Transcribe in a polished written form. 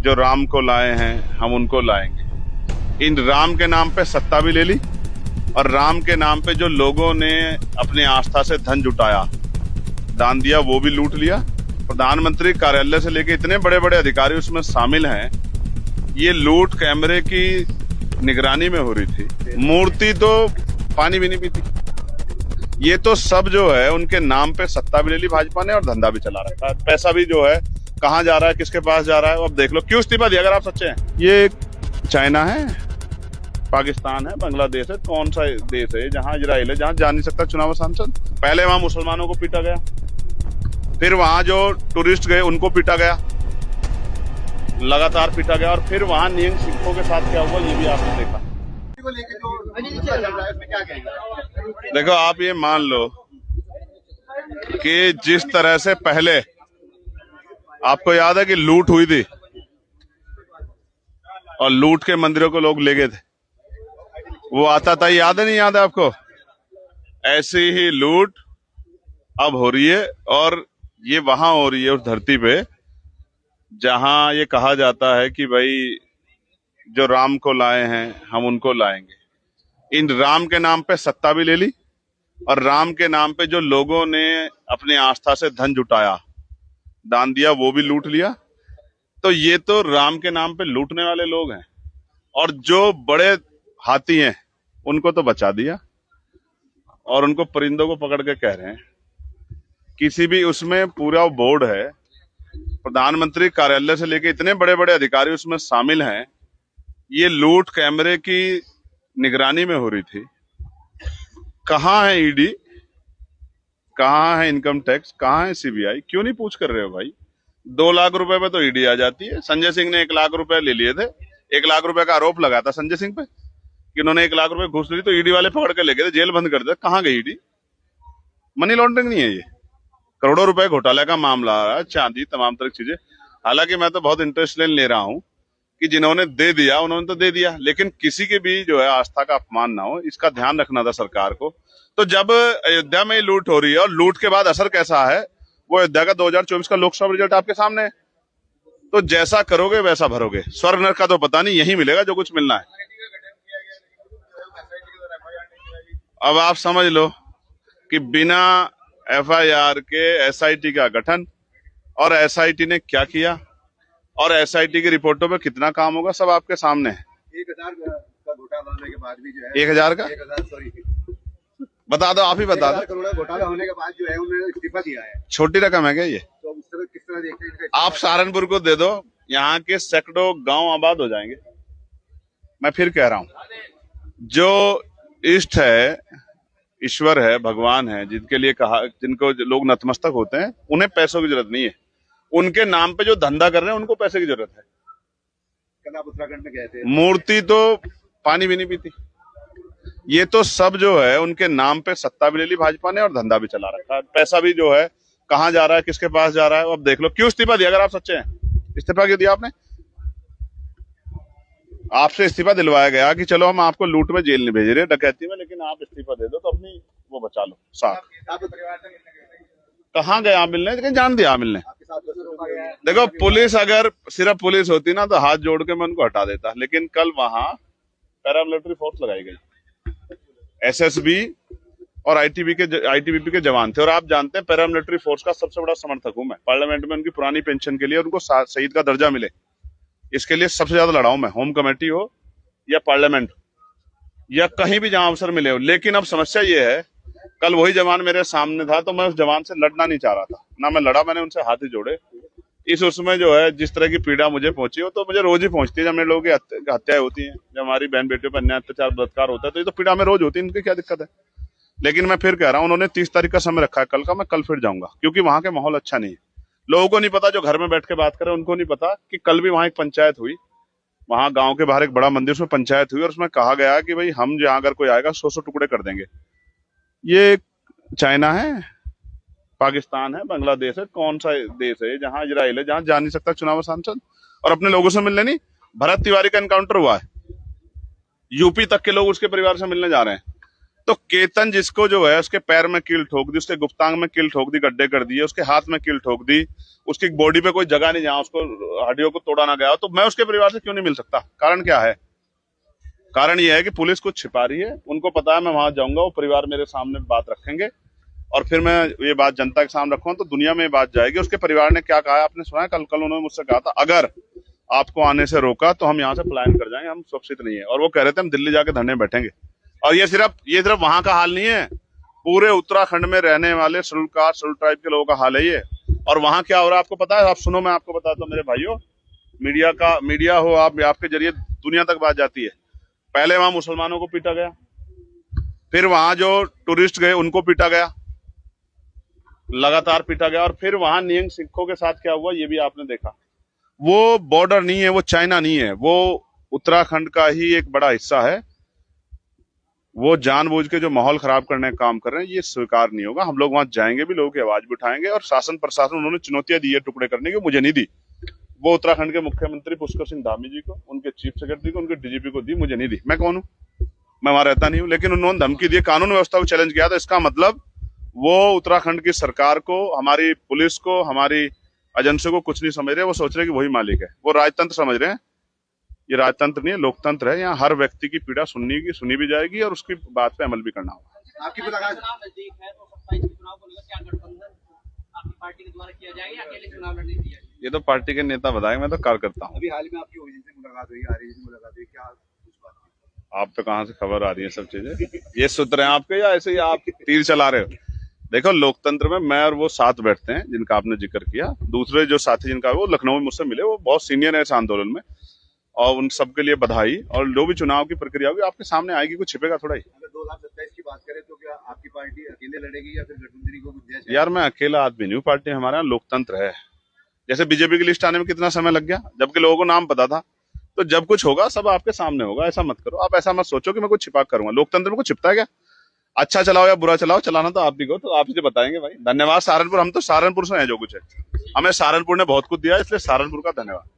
जो राम को लाए हैं हम उनको लाएंगे। इन राम के नाम पे सत्ता भी ले ली और राम के नाम पे जो लोगों ने अपनी आस्था से धन जुटाया, दान दिया, वो भी लूट लिया। प्रधानमंत्री कार्यालय से लेके इतने बड़े बड़े अधिकारी उसमें शामिल हैं। ये लूट कैमरे की निगरानी में हो रही थी। मूर्ति तो पानी भी नहीं पीती। ये तो सब जो है उनके नाम पे सत्ता भी ले ली भाजपा ने और धंधा भी चला रखा है। पैसा भी जो है कहाँ जा रहा है, किसके पास जा रहा है, अब देख लो। क्यों इस्तीफा दिया अगर आप सच्चे हैं? ये चाइना है, पाकिस्तान है, बांग्लादेश है, कौन सा देश है जहां इजराइल है, जहां जा नहीं सकता चुनाव सांसद। पहले वहां मुसलमानों को पीटा गया, फिर वहां जो टूरिस्ट गए उनको पीटा गया, लगातार पीटा गया, और फिर वहां नियंग सिखों के साथ क्या हुआ ये भी आपने देखा। देखो, आप ये मान लो कि जिस तरह से पहले आपको याद है कि लूट हुई थी और लूट के मंदिरों को लोग ले गए थे, वो आता था, याद है नहीं याद है आपको? ऐसी ही लूट अब हो रही है और ये वहां हो रही है उस धरती पे जहां ये कहा जाता है कि भाई जो राम को लाए हैं हम उनको लाएंगे। इन राम के नाम पे सत्ता भी ले ली और राम के नाम पे जो लोगों ने अपनी आस्था से धन जुटाया, दान दिया, वो भी लूट लिया। तो ये तो राम के नाम पे लूटने वाले लोग हैं। और जो बड़े हाथी हैं उनको तो बचा दिया और उनको परिंदों को पकड़ के कह रहे हैं। किसी भी उसमें पूरा बोर्ड है, प्रधानमंत्री कार्यालय से लेके इतने बड़े बड़े अधिकारी उसमें शामिल हैं। ये लूट कैमरे की निगरानी में हो रही थी। कहाँ है ईडी, कहाँ है इनकम टैक्स, कहाँ है सीबीआई? क्यों नहीं पूछ कर रहे हो भाई? 2 लाख रुपए पे तो ईडी आ जाती है। संजय सिंह ने 1 लाख रुपए ले लिए थे। 1 लाख रुपए का आरोप लगा था संजय सिंह पे कि उन्होंने 1 लाख रुपए घूस ली, तो ईडी वाले पकड़ के ले गए थे, जेल बंद कर दिया। कहाँ गई ईडी? मनी लॉन्ड्रिंग नहीं है ये, करोड़ों रुपए घोटाले का मामला आ रहा है, चांदी, तमाम तरह की चीजें। हालांकि मैं तो बहुत इंटरेस्ट ले रहा हूं कि जिन्होंने दे दिया उन्होंने तो दे दिया, लेकिन किसी के भी जो है आस्था का अपमान ना हो, इसका ध्यान रखना था सरकार को। तो जब अयोध्या में लूट हो रही है और लूट के बाद असर कैसा है, वो अयोध्या का 2024 का लोकसभा रिजल्ट आपके सामने है। तो जैसा करोगे वैसा भरोगे। स्वर्ग नरक का तो पता नहीं, यही मिलेगा जो कुछ मिलना है। अब आप समझ लो कि बिना एफआईआर के एसआईटी का गठन, और एसआईटी ने क्या किया और एसआईटी की रिपोर्टों पे कितना काम होगा, सब आपके सामने है। 1000 का घोटाला होने के बाद भी जो है 1000 का 1000 सॉरी बता दो, आप ही बता दो। करोड़ घोटाला होने के बाद जो है उन्होंने इस्तीफा दिया है। छोटी रकम है क्या ये? तो उस तरह किस तरह देखते हैं? आप सहारनपुर को दे दो, यहाँ के सैकड़ों गांव आबाद हो जाएंगे। मैं फिर कह रहा हूं, जो इष्ट है, ईश्वर है, भगवान है, जिनके लिए कहा, जिनको लोग नतमस्तक होते हैं, उन्हें पैसों की जरूरत नहीं है। उनके नाम पे जो धंधा कर रहे हैं उनको पैसे की जरूरत है। कल आप उत्तराखंड में गए थे, मूर्ति तो पानी भी नहीं पीती। ये तो सब जो है उनके नाम पे सत्ता भी ले ली भाजपा ने और धंधा भी चला रखा है। पैसा भी जो है कहाँ जा रहा है, किसके पास जा रहा है, अब देख लो। क्यों इस्तीफा दिया अगर आप सच्चे हैं? इस्तीफा क्यों दिया आपने? आपसे इस्तीफा दिलवाया गया कि चलो हम आपको लूट में जेल नहीं भेज रहे, डकैती में, लेकिन आप इस्तीफा दे दो तो अपनी वो बचा लो साथ। आपके परिवार से मिलने गए थे? कहाँ गए आप मिलने? लेकिन जान दिया आप मिलने। आपके साथ दोस्तों का देखो, पुलिस अगर सिर्फ पुलिस होती ना तो हाथ जोड़ के मैं उनको हटा देता, लेकिन कल वहां पैरामिलिट्री फोर्स लगाई गई, एसएसबी और आईटीबीपी के जवान थे। और आप जानते हैं पैरामिलिट्री फोर्स का सबसे बड़ा समर्थक हूं मैं। पार्लियामेंट में उनकी पुरानी पेंशन के लिए, उनको शहीद का दर्जा मिले, इसके लिए सबसे ज्यादा लड़ा हूं मैं। होम कमेटी हो या पार्लियामेंट या कहीं भी जहां अवसर मिले हो। लेकिन अब समस्या ये है, कल वही जवान मेरे सामने था तो मैं उस जवान से लड़ना नहीं चाह रहा था ना, मैं लड़ा, मैंने उनसे हाथ ही जोड़े। इस उसमें जो है जिस तरह की पीड़ा मुझे पहुंची हो, तो मुझे रोज ही पहुंचती है। जब मेरे लोगों की हत्याएं होती हैं, जब हमारी बहन बेटियों पर अन्याय, अत्याचार, बलात्कार होता है, तो ये तो पीड़ा में रोज होती है। इनकी क्या दिक्कत है? लेकिन मैं फिर कह रहा हूं, उन्होंने 30 तारीख का समय रखा है कल का, मैं कल फिर जाऊंगा, क्योंकि वहां के माहौल अच्छा नहीं है। लोगों को नहीं पता, जो घर में बैठ के बात करें उनको नहीं पता कि कल भी वहां एक पंचायत हुई, वहां गांव के बाहर एक बड़ा मंदिर, उसमें पंचायत हुई और उसमें कहा गया कि भाई हम जहां अगर कोई आएगा 100 टुकड़े कर देंगे। ये चाइना है, पाकिस्तान है, बांग्लादेश है, कौन सा देश है जहां इजराइल है, जहां जा नहीं सकता चुनाव सांसद और अपने लोगों से मिलने नहीं? भरत तिवारी का एनकाउंटर हुआ है, यूपी तक के लोग उसके परिवार से मिलने जा रहे हैं। तो केतन जिसको जो है उसके पैर में कील ठोक दी, उसके गुप्तांग में कील ठोक दी, गड्ढे कर दिए, उसके हाथ में कील ठोक दी, उसकी बॉडी पे कोई जगह नहीं जहां उसको हड्डियों को तोड़ा ना गया, तो मैं उसके परिवार से क्यों नहीं मिल सकता? कारण क्या है? कारण यह है कि पुलिस कुछ छिपा रही है, उनको पता है मैं वहां जाऊंगा, वो परिवार मेरे सामने बात रखेंगे और फिर मैं ये बात जनता के सामने रखूंगा तो दुनिया में ये बात जाएगी। उसके परिवार ने क्या कहा है आपने सुना है? कल उन्होंने मुझसे कहा था अगर आपको आने से रोका तो हम यहाँ से पलायन कर जाएंगे, हम सुरक्षित नहीं है। और वो कह रहे थे हम दिल्ली जाके धरने बैठेंगे। और ये सिर्फ वहां का हाल नहीं है, पूरे उत्तराखंड में रहने वाले शेड्यूल कास्ट शेड्यूल ट्राइब के लोगों का हाल है ये। और वहां क्या हो रहा है आपको पता है? आप सुनो, मैं आपको बताता हूँ मेरे भाइयों, मीडिया हो आप, आपके जरिए दुनिया तक बात जाती है। पहले वहां मुसलमानों को पीटा गया, फिर वहां जो टूरिस्ट गए उनको पीटा गया, लगातार पीटा गया, और फिर वहां निहंग सिखों के साथ क्या हुआ ये भी आपने देखा। वो बॉर्डर नहीं है, वो चाइना नहीं है, वो उत्तराखंड का ही एक बड़ा हिस्सा है। वो जानबूझ के जो माहौल खराब करने का काम कर रहे हैं, ये स्वीकार नहीं होगा। हम लोग वहां जाएंगे भी, लोगों की आवाज भी उठाएंगे, और शासन प्रशासन उन्होंने चुनौतियां दी है टुकड़े करने की, मुझे नहीं दी। वो उत्तराखंड के मुख्यमंत्री पुष्कर सिंह धामी जी को, उनके चीफ सेक्रेटरी को, उनके डीजीपी को दी, मुझे नहीं दी। मैं कौन हूं? मैं वहां रहता नहीं हूं। लेकिन उन्होंने धमकी दी, कानून व्यवस्था को चैलेंज किया। तो इसका मतलब वो उत्तराखंड की सरकार को, हमारी पुलिस को, हमारी एजेंसी को कुछ नहीं समझ रहे। वो सोच रहे कि वही मालिक है। वो राजतंत्र समझ रहे हैं। ये राजतंत्र नहीं है, लोकतंत्र है। यहाँ हर व्यक्ति की पीड़ा सुनी भी जाएगी और उसकी बात पे अमल भी करना होगा। आपकी मुलाकात चुनाव नजदीक है तो 27 के चुनाव को लेकर क्या गठबंधन आपकी पार्टी के द्वारा किया जाएगा या अकेले चुनाव लड़ने दिया जाएगा? ये तो पार्टी के नेता बताएंगे, मैं तो कार्यकर्ता हूँ। अभी हाल में आपकी ओरिजिन से मुलाकात हुई, आरजेडी से मुलाकात हुई, क्या कुछ बात की? आप पे कहाँ से खबर आ रही है सब चीजें? ये सूत्र हैं आपके या ऐसे ही आप तीर चला रहे हो? देखो, लोकतंत्र में मैं और वो साथ बैठते हैं जिनका आपने जिक्र किया। दूसरे जो साथी जिनका वो लखनऊ में मुझसे मिले, वो बहुत सीनियर है इस आंदोलन में, और उन सबके लिए बधाई। और जो भी चुनाव की प्रक्रिया होगी आपके सामने आएगी, कुछ छिपेगा थोड़ा ही। अगर 2027 की बात करें तो क्या आपकी पार्टी अकेले लड़ेगी या फिर गठबंधन को गुंजाइश है? यार मैं अकेला आदमी नहीं हूँ, पार्टी हमारा लोकतंत्र है। जैसे बीजेपी की लिस्ट आने में कितना समय लग गया, जबकि लोगों को नाम पता था। तो जब कुछ होगा सब आपके सामने होगा। ऐसा मत करो आप, ऐसा मत सोचो कि मैं कुछ छिपा करूंगा। लोकतंत्र में कुछ छिपता है क्या? अच्छा चलाओ या बुरा चलाओ, चलाना तो आप भी को, तो आप ही बताएंगे भाई। धन्यवाद सहारनपुर, हम तो सहारनपुर से हैं। जो कुछ है हमें सहारनपुर ने बहुत कुछ दिया, इसलिए सहारनपुर का धन्यवाद।